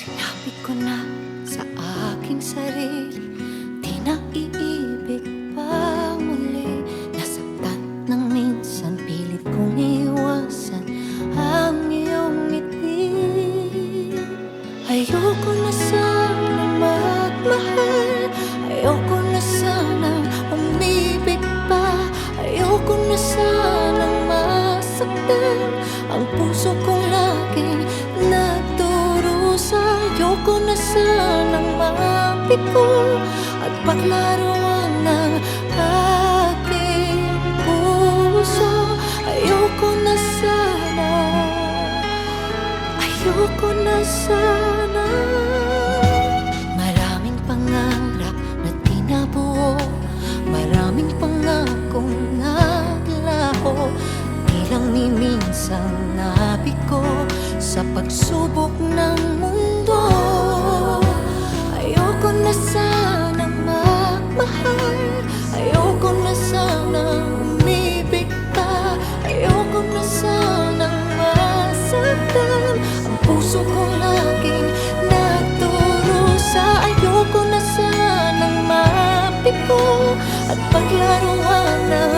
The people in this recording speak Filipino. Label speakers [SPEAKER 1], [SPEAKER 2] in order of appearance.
[SPEAKER 1] Sinabi ko na sa aking sarili, di na iibig pa muli. Nasaktan ng minsan, pilit kong iwasan ang iyong ngiti. Ayoko na sanang magmahal, ayoko na sanang umibig pa, ayoko na sanang masaktan ang puso kong laging nagdurusa. Ayoko na sanang mapiko at paglaruan ng aking puso. Ayoko na sana, ayoko na sana. Maraming pangarap na di nabuo, maraming pangakong naglaho, di lang miminsang nabigo sa pagsubok ng mundo. Ayoko na sanang magmahal, ayoko na sanang umibig pa, ayoko na sanang masaktan ang puso ko laging nagdurusa. Ayoko na sanang mapiko at paglaruan ng